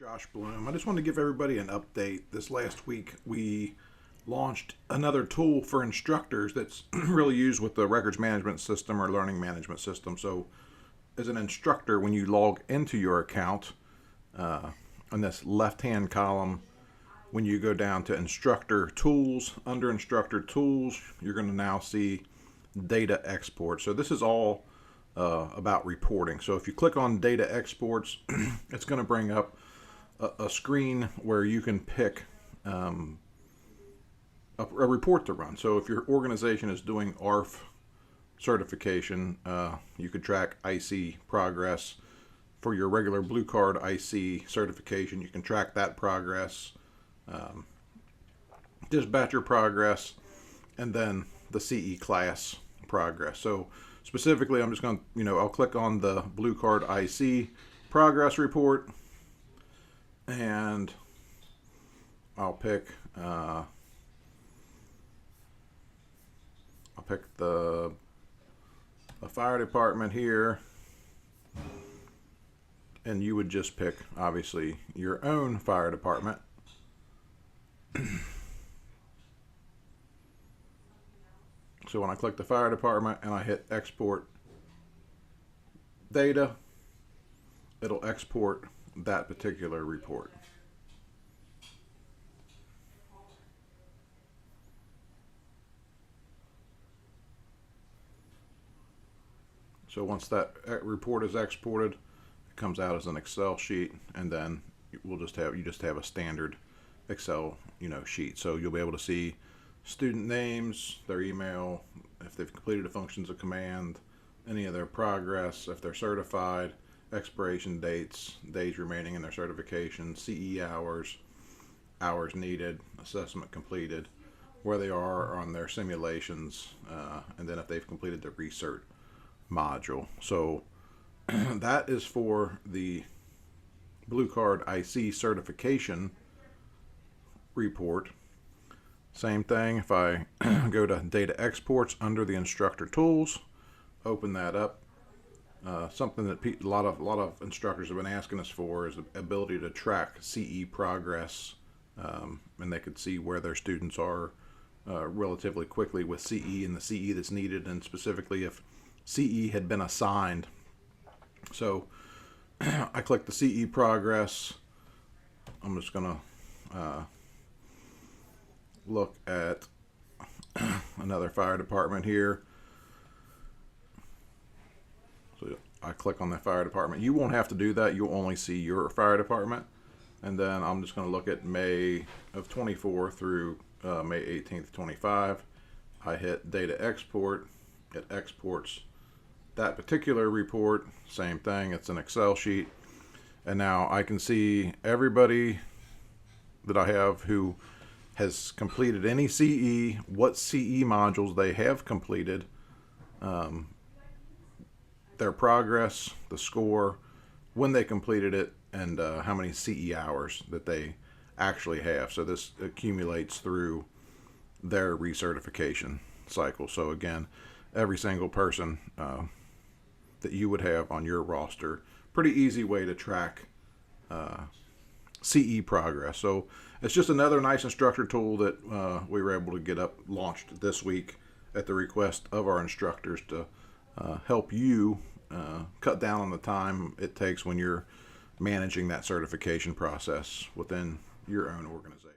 Josh Bloom. I just wanted to give everybody an update. This last week, we launched another tool for instructors that's really used with the records management system or learning management system. So, as an instructor, when you log into your account, on this left-hand column, when you go down to Instructor Tools, under Instructor Tools, you're going to now see Data Export. So this is all about reporting. So if you click on Data Exports, it's going to bring up a screen where you can pick a report to run. So if your organization is doing ARF certification, you could track IC progress. For your regular Blue Card IC certification, you can track that progress, dispatcher progress, and then the CE class progress. So specifically, I'm just going to, I'll click on the Blue Card IC progress report, and I'll pick the fire department here. And you would just pick, obviously, your own fire department. So when I click the fire department and I hit export data, it'll export that particular report. So once that report is exported, comes out as an Excel sheet, and then you just have a standard Excel sheet. So you'll be able to see student names, their email, if they've completed the functions of command, any of their progress, if they're certified, expiration dates, days remaining in their certification, CE hours, hours needed, assessment completed, where they are on their simulations, and then if they've completed the recert module. So that is for the Blue Card IC certification report. Same thing, if I go to Data Exports under the Instructor Tools, open that up. Something that a lot of instructors have been asking us for is the ability to track CE progress, and they could see where their students are relatively quickly with CE and the CE that's needed, and specifically if CE had been assigned. So I click the CE progress. I'm just going to look at another fire department here. So I click on the fire department. You won't have to do that. You'll only see your fire department. And then I'm just going to look at May of 24 through May 18th, 25. I hit Data Export. It exports that particular report. Same thing, it's an Excel sheet, and now I can see everybody that I have who has completed any CE, what CE modules they have completed, their progress, the score, when they completed it, and how many CE hours that they actually have. So this accumulates through their recertification cycle. So again, every single person that you would have on your roster. Pretty easy way to track CE progress. So it's just another nice instructor tool that we were able to get launched this week at the request of our instructors to help you cut down on the time it takes when you're managing that certification process within your own organization.